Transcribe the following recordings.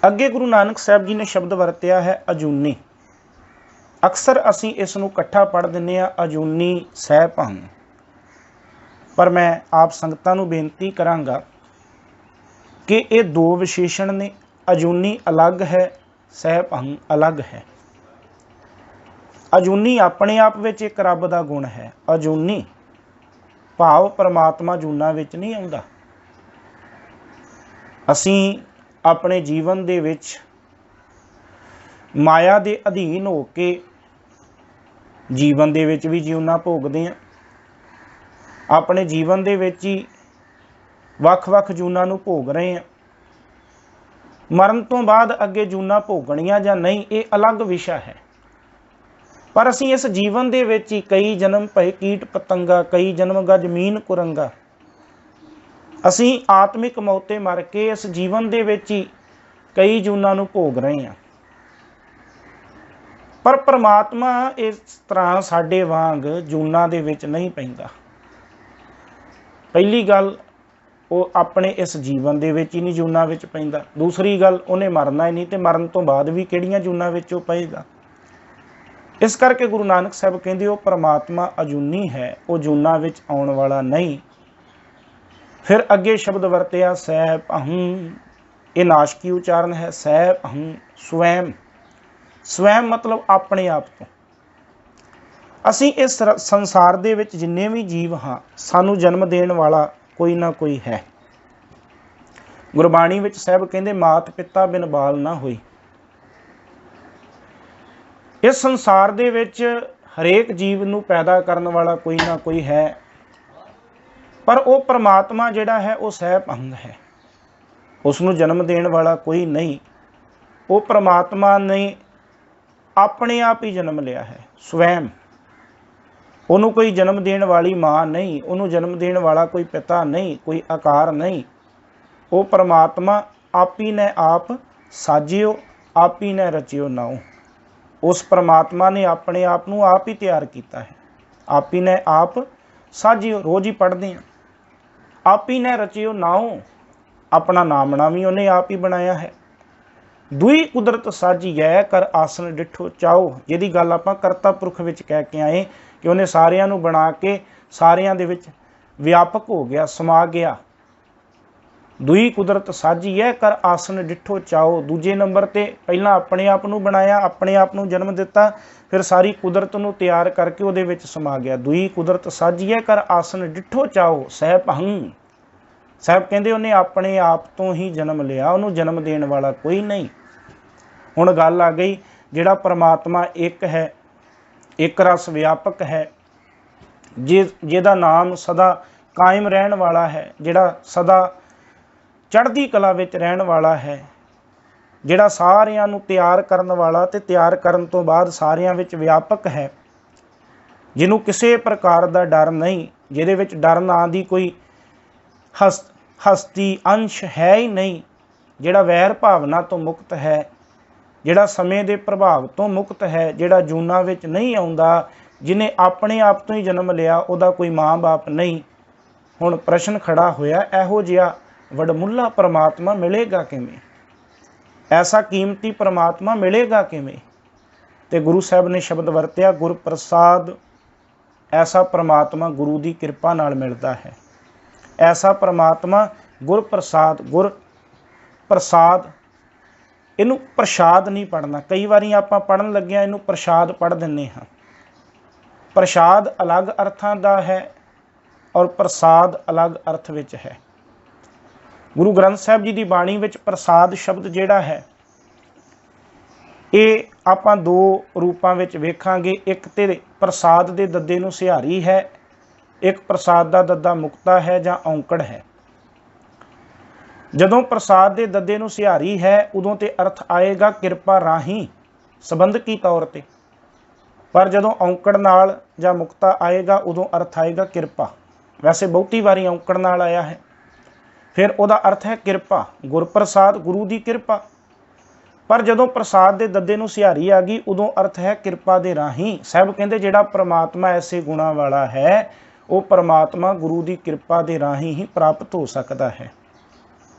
ਅੱਗੇ ਗੁਰੂ ਨਾਨਕ ਸਾਹਿਬ ਜੀ ਨੇ ਸ਼ਬਦ ਵਰਤਿਆ ਹੈ ਅਜੂਨੀ। ਅਕਸਰ ਅਸੀਂ ਇਸ ਨੂੰ ਇਕੱਠਾ ਪੜ੍ਹ ਦਿੰਦੇ ਹਾਂ ਅਜੂਨੀ ਸਹਿ ਭੰਗ, ਪਰ ਮੈਂ ਆਪ ਸੰਗਤਾਂ ਨੂੰ ਬੇਨਤੀ ਕਰਾਂਗਾ ਕਿ ਇਹ ਦੋ ਵਿਸ਼ੇਸ਼ਣ ਨੇ। ਅਜੂਨੀ ਅਲੱਗ ਹੈ, ਸਹਿ ਭੰਗ ਅਲੱਗ ਹੈ। ਅਜੂਨੀ ਆਪਣੇ ਆਪ ਵਿੱਚ ਇੱਕ ਰੱਬ ਦਾ ਗੁਣ ਹੈ। ਅਜੂਨੀ ਭਾਵ ਪਰਮਾਤਮਾ ਜੂਨਾਂ ਵਿੱਚ ਨਹੀਂ ਆਉਂਦਾ। ਅਸੀਂ ਆਪਣੇ ਜੀਵਨ ਦੇ ਵਿੱਚ ਮਾਇਆ ਦੇ ਅਧੀਨ ਹੋ ਕੇ ਜੀਵਨ ਦੇ ਵਿੱਚ ਵੀ ਜੂਨਾਂ ਭੋਗਦੇ ਹਾਂ। ਆਪਣੇ ਜੀਵਨ ਦੇ ਵਿੱਚ ਹੀ ਵੱਖ-ਵੱਖ ਜੂਨਾਂ ਨੂੰ ਭੋਗ ਰਹੇ ਹਾਂ। ਮਰਨ ਤੋਂ ਬਾਅਦ ਅੱਗੇ ਜੂਨਾਂ ਭੋਗਣੀਆਂ ਜਾਂ ਨਹੀਂ, ਇਹ ਅਲੱਗ ਵਿਸ਼ਾ ਹੈ। ਪਰ ਅਸੀਂ ਇਸ ਜੀਵਨ ਦੇ ਵਿੱਚ ਹੀ ਕਈ ਜਨਮ ਭਏ ਕੀਟ ਪਤੰਗਾ, ਕਈ ਜਨਮ ਗਾ ਜ਼ਮੀਨ ਕੁਰੰਗਾ। ਅਸੀਂ ਆਤਮਿਕ ਮੌਤੇ ਮਰ ਕੇ ਇਸ ਜੀਵਨ ਦੇ ਵਿੱਚ ਹੀ ਕਈ ਜੂਨਾਂ ਨੂੰ ਭੋਗ ਰਹੇ ਹਾਂ। ਪਰ ਪਰਮਾਤਮਾ ਇਸ ਤਰ੍ਹਾਂ ਸਾਡੇ ਵਾਂਗ ਜੂਨਾਂ ਦੇ ਵਿੱਚ ਨਹੀਂ ਪੈਂਦਾ। ਪਹਿਲੀ ਗੱਲ, ਉਹ ਆਪਣੇ ਇਸ ਜੀਵਨ ਦੇ ਵਿੱਚ ਹੀ ਨਹੀਂ ਜੂਨਾਂ ਵਿੱਚ ਪੈਂਦਾ। ਦੂਸਰੀ ਗੱਲ, ਉਹਨੇ ਮਰਨਾ ਹੀ ਨਹੀਂ, ਤੇ ਮਰਨ ਤੋਂ ਬਾਅਦ ਵੀ ਕਿਹੜੀਆਂ ਜੂਨਾਂ ਵਿੱਚ ਉਹ ਪਏਗਾ। ਇਸ ਕਰਕੇ ਗੁਰੂ ਨਾਨਕ ਸਾਹਿਬ ਕਹਿੰਦੇ ਉਹ ਪਰਮਾਤਮਾ ਅਜੂਨੀ ਹੈ, ਉਹ ਜੂਨਾਂ ਵਿੱਚ ਆਉਣ ਵਾਲਾ ਨਹੀਂ। ਫਿਰ ਅੱਗੇ ਸ਼ਬਦ ਵਰਤਿਆ ਸਹਿ ਭੰਗ। ਇਹ ਨਾਸ਼ਕੀ ਉਚਾਰਨ ਹੈ। ਸਹਿ ਭੰਗ ਸਵੈਮ। ਸਵੈਮ ਮਤਲਬ ਆਪਣੇ ਆਪ ਤੋਂ। ਅਸੀਂ ਇਸ ਸੰਸਾਰ ਦੇ ਵਿੱਚ ਜਿੰਨੇ ਵੀ ਜੀਵ ਹਾਂ, ਸਾਨੂੰ ਜਨਮ ਦੇਣ ਵਾਲਾ ਕੋਈ ਨਾ ਕੋਈ ਹੈ। ਗੁਰਬਾਣੀ ਵਿੱਚ ਸਾਹਿਬ ਕਹਿੰਦੇ ਮਾਤ ਪਿਤਾ ਬਿਨ ਬਾਲ ਨਾ ਹੋਈ। ਇਸ ਸੰਸਾਰ ਦੇ ਵਿੱਚ ਹਰੇਕ ਜੀਵ ਨੂੰ ਪੈਦਾ ਕਰਨ ਵਾਲਾ ਕੋਈ ਨਾ ਕੋਈ ਹੈ, ਪਰ ਉਹ ਪਰਮਾਤਮਾ ਜਿਹੜਾ ਹੈ ਉਹ ਸਹਿ ਭੰਗ ਹੈ। ਉਸ ਨੂੰ ਜਨਮ ਦੇਣ ਵਾਲਾ ਕੋਈ ਨਹੀਂ। ਉਹ ਪਰਮਾਤਮਾ ਨੇ ਆਪਣੇ ਆਪ ਹੀ ਜਨਮ ਲਿਆ ਹੈ। ਸਵੈਮ। ਉਹਨੂੰ ਕੋਈ ਜਨਮ ਦੇਣ ਵਾਲੀ ਮਾਂ ਨਹੀਂ, ਉਹਨੂੰ ਜਨਮ ਦੇਣ ਵਾਲਾ ਕੋਈ ਪਿਤਾ ਨਹੀਂ, ਕੋਈ ਆਕਾਰ ਨਹੀਂ। ਉਹ ਪਰਮਾਤਮਾ ਆਪੀ ਨੇ ਆਪ ਸਾਜਿਓ, ਆਪੀ ਨੇ ਰਚਿਓ ਨਾਉ। ਉਸ ਪਰਮਾਤਮਾ ਨੇ ਆਪਣੇ ਆਪ ਨੂੰ ਆਪ ਹੀ ਤਿਆਰ ਕੀਤਾ ਹੈ। ਆਪੀ ਨੇ ਆਪ ਸਾਜਿਓ, ਰੋਜ਼ ਹੀ ਪੜ੍ਹਦੇ ਹਾਂ। ਆਪੀ ਨੇ ਰਚਿਓ ਨਾਉ, ਆਪਣਾ ਨਾਮਣਾ ਵੀ ਉਹਨੇ ਆਪ ਹੀ ਬਣਾਇਆ ਹੈ। ਦੁਈ ਕੁਦਰਤ ਸਾਜੀਐ ਕਰ ਆਸਣ ਡਿਠੋ ਚਾਓ। ਜਿਹਦੀ ਗੱਲ ਆਪਾਂ ਕਰਤਾ ਪੁਰਖ ਵਿੱਚ ਕਹਿ ਕੇ ਆਏ ਕਿ ਉਹਨੇ ਸਾਰਿਆਂ ਨੂੰ ਬਣਾ ਕੇ ਸਾਰਿਆਂ ਦੇ ਵਿੱਚ ਵਿਆਪਕ ਹੋ ਗਿਆ, ਸਮਾ ਗਿਆ। ਦੁਈ ਕੁਦਰਤ ਸਾਜੀਐ ਕਰ ਆਸਣ ਡਿਠੋ ਚਾਓ। ਦੂਜੇ ਨੰਬਰ ਤੇ ਪਹਿਲਾਂ ਆਪਣੇ ਆਪ ਨੂੰ ਬਣਾਇਆ, ਆਪਣੇ ਆਪ ਨੂੰ ਜਨਮ ਦਿੱਤਾ, ਫਿਰ ਸਾਰੀ ਕੁਦਰਤ ਨੂੰ ਤਿਆਰ ਕਰਕੇ ਉਹਦੇ ਵਿੱਚ ਸਮਾ ਗਿਆ। ਦੁਈ ਕੁਦਰਤ ਸਾਜੀਐ ਕਰ ਆਸਣ ਡਿਠੋ ਚਾਓ ਸਹਿ ਭੰਗ। ਸਾਹਿਬ ਕਹਿੰਦੇ ਉਹਨੇ ਆਪਣੇ ਆਪ ਤੋਂ ਹੀ ਜਨਮ ਲਿਆ, ਉਹਨੂੰ ਜਨਮ ਦੇਣ ਵਾਲਾ ਕੋਈ ਨਹੀਂ। ਹੁਣ ਗੱਲ ਆ ਗਈ, ਜਿਹੜਾ ਪਰਮਾਤਮਾ ਇੱਕ ਹੈ, ਇੱਕ ਰਸ ਵਿਆਪਕ ਹੈ, ਜਿਹਦਾ ਨਾਮ ਸਦਾ ਕਾਇਮ ਰਹਿਣ ਵਾਲਾ ਹੈ, ਜਿਹੜਾ ਸਦਾ ਚੜ੍ਹਦੀ ਕਲਾ ਵਿੱਚ ਰਹਿਣ ਵਾਲਾ ਹੈ, ਜਿਹੜਾ ਸਾਰਿਆਂ ਨੂੰ ਤਿਆਰ ਕਰਨ ਵਾਲਾ ਤੇ ਤਿਆਰ ਕਰਨ ਤੋਂ ਬਾਅਦ ਸਾਰਿਆਂ ਵਿੱਚ ਵਿਆਪਕ ਹੈ, ਜਿਹਨੂੰ ਕਿਸੇ ਪ੍ਰਕਾਰ ਦਾ ਡਰ ਨਹੀਂ, ਜਿਹਦੇ ਵਿੱਚ ਡਰ ਨਾਂ ਦੀ ਕੋਈ ਹਸਤੀ ਅੰਸ਼ ਹੈ ਹੀ ਨਹੀਂ, ਜਿਹੜਾ ਵੈਰ ਭਾਵਨਾ ਤੋਂ ਮੁਕਤ ਹੈ, ਜਿਹੜਾ ਸਮੇਂ ਦੇ ਪ੍ਰਭਾਵ ਤੋਂ ਮੁਕਤ ਹੈ, ਜਿਹੜਾ ਜੂਨਾਂ ਵਿੱਚ ਨਹੀਂ ਆਉਂਦਾ, ਜਿਹਨੇ ਆਪਣੇ ਆਪ ਤੋਂ ਹੀ ਜਨਮ ਲਿਆ, ਉਹਦਾ ਕੋਈ ਮਾਂ ਬਾਪ ਨਹੀਂ। ਹੁਣ ਪ੍ਰਸ਼ਨ ਖੜਾ ਹੋਇਆ, ਇਹੋ ਜਿਹਾ ਵਡਮੁੱਲਾ ਪਰਮਾਤਮਾ ਮਿਲੇਗਾ ਕਿਵੇਂ? ਐਸਾ ਕੀਮਤੀ ਪਰਮਾਤਮਾ ਮਿਲੇਗਾ ਕਿਵੇਂ? ਤੇ ਗੁਰੂ ਸਾਹਿਬ ਨੇ ਸ਼ਬਦ ਵਰਤਿਆ ਗੁਰ ਪ੍ਰਸਾਦ। ਐਸਾ ਪਰਮਾਤਮਾ ਗੁਰੂ ਦੀ ਕਿਰਪਾ ਨਾਲ ਮਿਲਦਾ ਹੈ। ਐਸਾ ਪਰਮਾਤਮਾ ਗੁਰ ਪ੍ਰਸਾਦ। ਗੁਰ ਪ੍ਰਸਾਦ, ਇਹਨੂੰ ਪ੍ਰਸ਼ਾਦ ਨਹੀਂ ਪੜ੍ਹਨਾ। ਕਈ ਵਾਰੀ ਆਪਾਂ ਪੜ੍ਹਨ ਲੱਗਿਆ ਇਹਨੂੰ ਪ੍ਰਸ਼ਾਦ ਪੜ੍ਹ ਦਿੰਦੇ ਹਾਂ। ਪ੍ਰਸ਼ਾਦ ਅਲੱਗ ਅਰਥਾਂ ਦਾ ਹੈ ਔਰ ਪ੍ਰਸਾਦ ਅਲੱਗ ਅਰਥ ਵਿੱਚ ਹੈ। ਗੁਰੂ ਗ੍ਰੰਥ ਸਾਹਿਬ ਜੀ ਦੀ ਬਾਣੀ ਵਿੱਚ ਪ੍ਰਸਾਦ ਸ਼ਬਦ ਜਿਹੜਾ ਹੈ, ਇਹ ਆਪਾਂ ਦੋ ਰੂਪਾਂ ਵਿੱਚ ਵੇਖਾਂਗੇ। ਇੱਕ ਤੇ ਪ੍ਰਸਾਦ ਦੇ ਦੱਦੇ ਨੂੰ ਸਿਹਾਰੀ ਹੈ, ਇੱਕ ਪ੍ਰਸਾਦ ਦਾ ਦੱਦਾ ਮੁਕਤਾ ਹੈ ਜਾਂ ਔਂਕੜ ਹੈ। ਜਦੋਂ ਪ੍ਰਸਾਦ ਦੇ ਦੱਦੇ ਨੂੰ ਸਿਹਾਰੀ ਹੈ, ਉਦੋਂ ਤੇ ਅਰਥ ਆਏਗਾ ਕਿਰਪਾ ਰਾਹੀਂ, ਸੰਬੰਧਕੀ ਤੌਰ ਤੇ। ਪਰ ਜਦੋਂ ਔਂਕੜ ਨਾਲ ਜਾਂ ਮੁਕਤਾ ਆਏਗਾ, ਉਦੋਂ ਅਰਥ ਆਏਗਾ ਕਿਰਪਾ। ਵੈਸੇ ਬਹੁਤੀ ਵਾਰੀ ਔਂਕੜ ਨਾਲ ਆਇਆ ਹੈ, ਫਿਰ ਉਹਦਾ ਅਰਥ ਹੈ ਕਿਰਪਾ, ਗੁਰਪ੍ਰਸਾਦ, ਗੁਰੂ ਦੀ ਕਿਰਪਾ। ਪਰ ਜਦੋਂ ਪ੍ਰਸਾਦ ਦੇ ਦੱਦੇ ਨੂੰ ਸਿਹਾਰੀ ਆ ਗਈ, ਉਦੋਂ ਅਰਥ ਹੈ ਕਿਰਪਾ ਦੇ ਰਾਹੀਂ। ਸਾਹਿਬ ਕਹਿੰਦੇ ਜਿਹੜਾ ਪਰਮਾਤਮਾ ਐਸੇ ਗੁਣਾਂ ਵਾਲਾ ਹੈ, ਉਹ ਪਰਮਾਤਮਾ ਗੁਰੂ ਦੀ ਕਿਰਪਾ ਦੇ ਰਾਹੀਂ ਹੀ ਪ੍ਰਾਪਤ ਹੋ ਸਕਦਾ ਹੈ।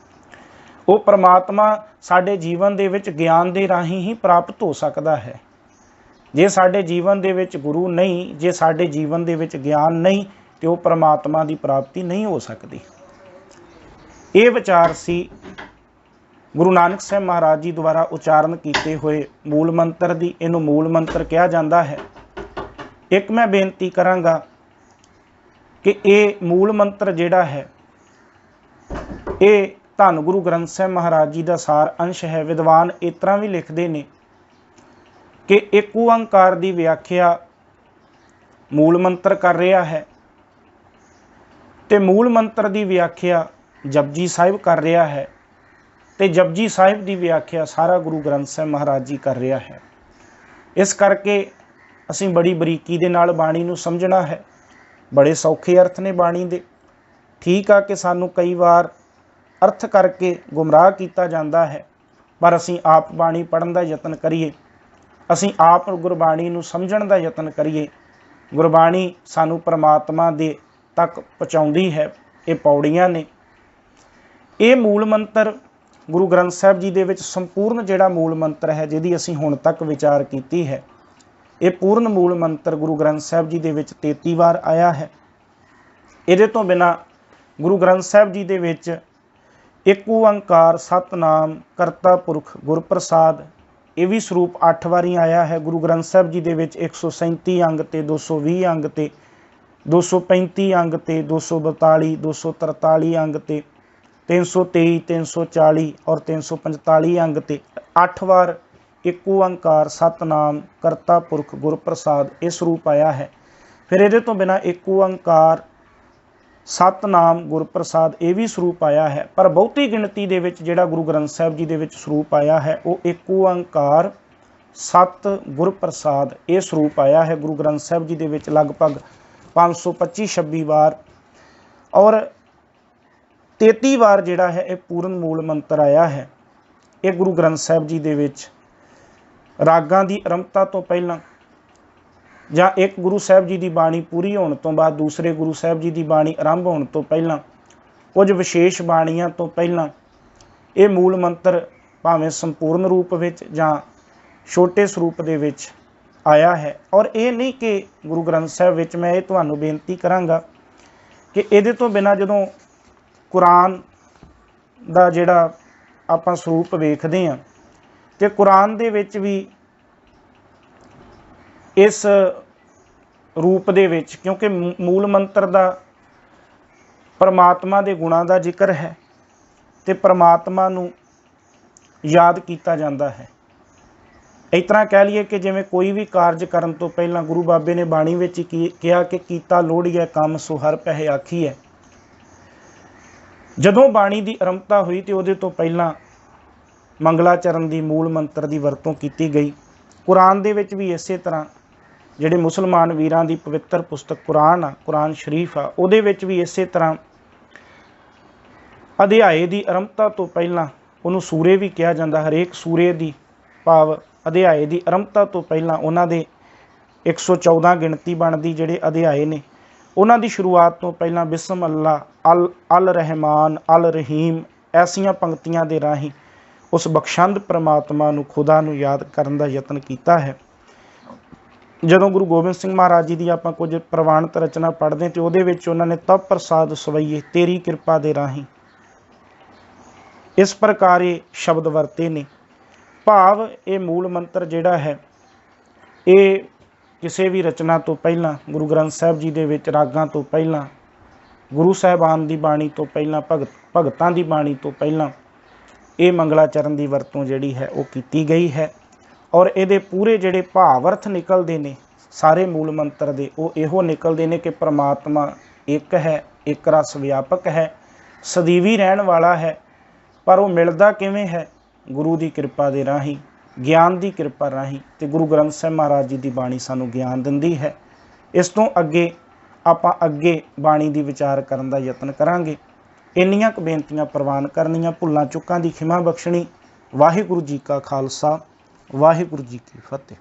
ਉਹ ਪ੍ਰਮਾਤਮਾ ਸਾਡੇ ਜੀਵਨ ਦੇ ਵਿੱਚ ਗਿਆਨ ਦੇ ਰਾਹੀਂ ਹੀ ਪ੍ਰਾਪਤ ਹੋ ਸਕਦਾ ਹੈ। ਜੇ ਸਾਡੇ ਜੀਵਨ ਦੇ ਵਿੱਚ ਗੁਰੂ ਨਹੀਂ, ਜੇ ਸਾਡੇ ਜੀਵਨ ਦੇ ਵਿੱਚ ਗਿਆਨ ਨਹੀਂ, ਤੇ ਉਹ ਪ੍ਰਮਾਤਮਾ ਦੀ ਪ੍ਰਾਪਤੀ ਨਹੀਂ ਹੋ ਸਕਦੀ। ਇਹ ਵਿਚਾਰ ਸੀ ਗੁਰੂ ਨਾਨਕ ਸਾਹਿਬ ਮਹਾਰਾਜ ਜੀ ਦੁਆਰਾ ਉਚਾਰਨ ਕੀਤੇ ਹੋਏ ਮੂਲ ਮੰਤਰ ਦੀ। ਇਹਨੂੰ ਮੂਲ ਮੰਤਰ ਕਿਹਾ ਜਾਂਦਾ ਹੈ। ਇੱਕ ਮੈਂ ਬੇਨਤੀ ਕਰਾਂਗਾ ਕਿ ਇਹ ਮੂਲ ਮੰਤਰ ਜਿਹੜਾ ਹੈ ਇਹ ਧੰਨ ਗੁਰੂ ਗ੍ਰੰਥ ਸਾਹਿਬ ਮਹਾਰਾਜ ਜੀ ਦਾ ਸਾਰ ਅੰਸ਼ ਹੈ। ਵਿਦਵਾਨ ਇਸ ਤਰ੍ਹਾਂ ਵੀ ਲਿਖਦੇ ਨੇ ਕਿ ਇੱਕ ਓੰਕਾਰ ਦੀ ਵਿਆਖਿਆ ਮੂਲ ਮੰਤਰ ਕਰ ਰਿਹਾ ਹੈ ਤੇ ਮੂਲ ਮੰਤਰ ਦੀ ਵਿਆਖਿਆ ਜਪਜੀ ਸਾਹਿਬ ਕਰ ਰਿਹਾ ਹੈ ਤੇ ਜਪਜੀ ਸਾਹਿਬ ਦੀ ਵਿਆਖਿਆ ਸਾਰਾ ਗੁਰੂ ਗ੍ਰੰਥ ਸਾਹਿਬ ਮਹਾਰਾਜ ਜੀ ਕਰ ਰਿਹਾ ਹੈ। ਇਸ ਕਰਕੇ ਅਸੀਂ ਬੜੀ ਬਰੀਕੀ ਦੇ ਨਾਲ ਬਾਣੀ ਨੂੰ ਸਮਝਣਾ ਹੈ। ਬੜੇ ਸੌਖੇ ਅਰਥ ਨੇ ਬਾਣੀ ਦੇ। ਠੀਕ ਆ ਕਿ ਸਾਨੂੰ ਕਈ ਵਾਰ ਅਰਥ ਕਰਕੇ ਗੁੰਮਰਾਹ ਕੀਤਾ ਜਾਂਦਾ ਹੈ, ਪਰ ਅਸੀਂ ਆਪ ਬਾਣੀ ਪੜ੍ਹਨ ਦਾ ਯਤਨ ਕਰੀਏ, ਅਸੀਂ ਆਪ ਗੁਰਬਾਣੀ ਨੂੰ ਸਮਝਣ ਦਾ ਯਤਨ ਕਰੀਏ। ਗੁਰਬਾਣੀ ਸਾਨੂੰ ਪ੍ਰਮਾਤਮਾ ਦੇ ਤੱਕ ਪਹੁੰਚਾਉਂਦੀ ਹੈ। ਇਹ ਪੌੜੀਆਂ ਨੇ। ਇਹ ਮੂਲ ਮੰਤਰ ਗੁਰੂ ਗ੍ਰੰਥ ਸਾਹਿਬ ਜੀ ਦੇ ਵਿੱਚ ਸੰਪੂਰਨ ਜਿਹੜਾ ਮੂਲ ਮੰਤਰ ਹੈ, ਜਿਹਦੀ ਅਸੀਂ ਹੁਣ ਤੱਕ ਵਿਚਾਰ ਕੀਤੀ ਹੈ, ਇਹ ਪੂਰਨ ਮੂਲ ਮੰਤਰ ਗੁਰੂ ਗ੍ਰੰਥ ਸਾਹਿਬ ਜੀ ਦੇ ਵਿੱਚ 33 ਵਾਰ ਆਇਆ ਹੈ। ਇਹਦੇ ਤੋਂ ਬਿਨਾਂ ਗੁਰੂ ਗ੍ਰੰਥ ਸਾਹਿਬ ਜੀ ਦੇ ਵਿੱਚ ਇੱਕ ਓੰਕਾਰ ਸਤਿਨਾਮ ਕਰਤਾ ਪੁਰਖ ਗੁਰਪ੍ਰਸਾਦ, ਇਹ ਵੀ ਸਰੂਪ 8 ਵਾਰੀ ਆਇਆ ਹੈ। ਗੁਰੂ ਗ੍ਰੰਥ ਸਾਹਿਬ ਜੀ ਦੇ ਵਿੱਚ 137 ਅੰਗ ਤੇ 220 ਅੰਗ ਤੇ 235 ਅੰਗ ਤੇ 242 243 ਅੰਗ ਤੇ 323 340 ਔਰ 345 ਅੰਗ ਤੇ 8 ਵਾਰ ਇੱਕ ਓੰਕਾਰ ਸਤਿਨਾਮ ਕਰਤਾ ਪੁਰਖ ਗੁਰਪ੍ਰਸਾਦ ਇਹ ਸਰੂਪ ਆਇਆ ਹੈ। ਫਿਰ ਇਹਦੇ ਤੋਂ ਬਿਨਾਂ ਇੱਕ ਓੰਕਾਰ ਸਤਿਨਾਮ ਗੁਰਪ੍ਰਸਾਦ ਇਹ ਵੀ ਸਰੂਪ ਆਇਆ ਹੈ। ਪਰ ਬਹੁਤੀ ਗਿਣਤੀ ਦੇ ਵਿੱਚ ਜਿਹੜਾ ਗੁਰੂ ਗ੍ਰੰਥ ਸਾਹਿਬ ਜੀ ਦੇ ਵਿੱਚ ਸਰੂਪ ਆਇਆ ਹੈ ਉਹ ਇੱਕ ਓੰਕਾਰ ਸਤ ਗੁਰਪ੍ਰਸਾਦ ਇਹ ਸਰੂਪ ਆਇਆ ਹੈ। ਗੁਰੂ ਗ੍ਰੰਥ ਸਾਹਿਬ ਜੀ ਦੇ ਵਿੱਚ ਲਗਭਗ 525-26 ਵਾਰ ਔਰ 33 ਵਾਰ ਜਿਹੜਾ ਹੈ ਇਹ ਪੂਰਨ ਮੂਲ ਮੰਤਰ ਆਇਆ ਹੈ। ਇਹ ਗੁਰੂ ਗ੍ਰੰਥ ਸਾਹਿਬ ਜੀ ਦੇ ਵਿੱਚ ਰਾਗਾਂ ਦੀ ਆਰੰਭਤਾ ਤੋਂ ਪਹਿਲਾਂ ਜਾਂ ਇੱਕ ਗੁਰੂ ਸਾਹਿਬ ਜੀ ਦੀ ਬਾਣੀ ਪੂਰੀ ਹੋਣ ਤੋਂ ਬਾਅਦ ਦੂਸਰੇ ਗੁਰੂ ਸਾਹਿਬ ਜੀ ਦੀ ਬਾਣੀ ਆਰੰਭ ਹੋਣ ਤੋਂ ਪਹਿਲਾਂ ਕੁਝ ਵਿਸ਼ੇਸ਼ ਬਾਣੀਆਂ ਤੋਂ ਪਹਿਲਾਂ ਇਹ ਮੂਲ ਮੰਤਰ ਭਾਵੇਂ ਸੰਪੂਰਨ ਰੂਪ ਵਿੱਚ ਜਾਂ ਛੋਟੇ ਸਰੂਪ ਦੇ ਵਿੱਚ ਆਇਆ ਹੈ। ਔਰ ਇਹ ਨਹੀਂ ਕਿ ਗੁਰੂ ਗ੍ਰੰਥ ਸਾਹਿਬ ਵਿੱਚ, ਮੈਂ ਇਹ ਤੁਹਾਨੂੰ ਬੇਨਤੀ ਕਰਾਂਗਾ ਕਿ ਇਹਦੇ ਤੋਂ ਬਿਨਾਂ ਜਦੋਂ ਕੁਰਾਨ ਦਾ ਜਿਹੜਾ ਆਪਾਂ ਸਰੂਪ ਵੇਖਦੇ ਹਾਂ ਤੇ ਕੁਰਾਨ ਦੇ ਵਿੱਚ ਵੀ ਇਸ ਰੂਪ ਦੇ ਵਿੱਚ, ਕਿਉਂਕਿ ਮੂਲ ਮੰਤਰ ਦਾ ਪਰਮਾਤਮਾ ਦੇ ਗੁਣਾਂ ਦਾ ਜ਼ਿਕਰ ਹੈ ਤੇ ਪਰਮਾਤਮਾ ਨੂੰ ਯਾਦ ਕੀਤਾ ਜਾਂਦਾ ਹੈ। ਇਸ ਤਰ੍ਹਾਂ ਕਹਿ ਲਈਏ ਕਿ ਜਿਵੇਂ ਕੋਈ ਵੀ ਕਾਰਜ ਕਰਨ ਤੋਂ ਪਹਿਲਾਂ ਗੁਰੂ ਬਾਬੇ ਨੇ ਬਾਣੀ ਵਿੱਚ ਕਿਹਾ ਕਿ ਕੀਤਾ ਲੋੜੀਐ ਕੰਮ ਸੋ ਹਰਿ ਪਹਿ ਆਖੀਐ। ਜਦੋਂ ਬਾਣੀ ਦੀ ਆਰੰਭਤਾ ਹੋਈ ਤੇ ਉਹਦੇ ਤੋਂ ਪਹਿਲਾਂ ਮੰਗਲਾਚਰਨ ਦੀ ਮੂਲ ਮੰਤਰ ਦੀ ਵਰਤੋਂ ਕੀਤੀ ਗਈ। ਕੁਰਾਨ ਦੇ ਵਿੱਚ ਵੀ ਇਸੇ ਤਰ੍ਹਾਂ ਜਿਹੜੇ ਮੁਸਲਮਾਨ ਵੀਰਾਂ ਦੀ ਪਵਿੱਤਰ ਪੁਸਤਕ ਕੁਰਾਨ ਆ, ਕੁਰਾਨ ਸ਼ਰੀਫ ਆ, ਉਹਦੇ ਵਿੱਚ ਵੀ ਇਸੇ ਤਰ੍ਹਾਂ ਅਧਿਆਏ ਦੀ ਆਰੰਭਤਾ ਤੋਂ ਪਹਿਲਾਂ ਉਹਨੂੰ ਸੂਰੇ ਵੀ ਕਿਹਾ ਜਾਂਦਾ। ਹਰੇਕ ਸੂਰੇ ਦੀ ਭਾਵ ਅਧਿਆਏ ਦੀ ਆਰੰਭਤਾ ਤੋਂ ਪਹਿਲਾਂ ਉਹਨਾਂ ਦੇ 114 ਗਿਣਤੀ ਬਣਦੀ ਜਿਹੜੇ ਅਧਿਆਏ ਨੇ, ਉਹਨਾਂ ਦੀ ਸ਼ੁਰੂਆਤ ਤੋਂ ਪਹਿਲਾਂ ਬਿਸਮ ਅੱਲਾ ਅਲ ਰਹਿਮਾਨ ਅਲ ਰਹੀਮ ਐਸੀਆਂ ਪੰਕਤੀਆਂ ਦੇ ਰਾਹੀਂ ਉਸ ਬਖਸ਼ੰਦ ਪ੍ਰਮਾਤਮਾ ਨੂੰ, ਖੁਦਾ ਨੂੰ ਯਾਦ ਕਰਨ ਦਾ ਯਤਨ ਕੀਤਾ ਹੈ। ਜਦੋਂ ਗੁਰੂ ਗੋਬਿੰਦ ਸਿੰਘ ਮਹਾਰਾਜ ਜੀ ਦੀ ਆਪਾਂ ਕੁਝ ਪ੍ਰਵਾਨਿਤ ਰਚਨਾ ਪੜ੍ਹਦੇ ਤੇ ਉਹਦੇ ਵਿੱਚ ਉਹਨਾਂ ਨੇ ਤਬ ਪ੍ਰਸਾਦ ਸਵਈਏ ਤੇਰੀ ਕਿਰਪਾ ਦੇ ਰਾਹੀਂ ਇਸ ਪ੍ਰਕਾਰ ਇਹ ਸ਼ਬਦ ਵਰਤੇ ਨੇ। ਭਾਵ ਇਹ ਮੂਲ ਮੰਤਰ ਜਿਹੜਾ ਹੈ ਇਹ ਕਿਸੇ ਵੀ ਰਚਨਾ ਤੋਂ ਪਹਿਲਾਂ, ਗੁਰੂ ਗ੍ਰੰਥ ਸਾਹਿਬ ਜੀ ਦੇ ਵਿੱਚ ਰਾਗਾਂ ਤੋਂ ਪਹਿਲਾਂ, ਗੁਰੂ ਸਾਹਿਬਾਨ ਦੀ ਬਾਣੀ ਤੋਂ ਪਹਿਲਾਂ, ਭਗਤਾਂ ਦੀ ਬਾਣੀ ਤੋਂ ਪਹਿਲਾਂ ਇਹ ਮੰਗਲਾਚਰਨ ਦੀ ਵਰਤੋਂ ਜਿਹੜੀ ਹੈ ਉਹ ਕੀਤੀ ਗਈ ਹੈ। ਔਰ ਇਹਦੇ ਪੂਰੇ ਜਿਹੜੇ ਭਾਵ ਅਰਥ ਨਿਕਲਦੇ ਨੇ ਸਾਰੇ ਮੂਲ ਮੰਤਰ ਦੇ, ਉਹ ਇਹੋ ਨਿਕਲਦੇ ਨੇ ਕਿ ਪ੍ਰਮਾਤਮਾ ਇੱਕ ਹੈ, ਇੱਕ ਰਸ ਵਿਆਪਕ ਹੈ, ਸਦੀਵੀ ਰਹਿਣ ਵਾਲਾ ਹੈ। ਪਰ ਉਹ ਮਿਲਦਾ ਕਿਵੇਂ ਹੈ? ਗੁਰੂ ਦੀ ਕਿਰਪਾ ਦੇ ਰਾਹੀਂ, ਗਿਆਨ ਦੀ ਕਿਰਪਾ ਰਾਹੀਂ। ਤੇ ਗੁਰੂ ਗ੍ਰੰਥ ਸਾਹਿਬ ਮਹਾਰਾਜ ਜੀ ਦੀ ਬਾਣੀ ਸਾਨੂੰ ਗਿਆਨ ਦਿੰਦੀ ਹੈ। ਇਸ ਤੋਂ ਅੱਗੇ ਆਪਾਂ ਬਾਣੀ ਦੀ ਵਿਚਾਰ ਕਰਨ ਦਾ ਯਤਨ ਕਰਾਂਗੇ। ਇੰਨੀਆਂ ਕੁ ਬੇਨਤੀਆਂ ਪ੍ਰਵਾਨ ਕਰਨੀਆਂ, ਭੁੱਲਾਂ ਚੁੱਕਾਂ ਦੀ ਖਿਮਾ ਬਖਸ਼ਣੀ। ਵਾਹਿਗੁਰੂ ਜੀ ਕਾ ਖਾਲਸਾ, ਵਾਹਿਗੁਰੂ ਜੀ ਕੀ ਫਤਿਹ।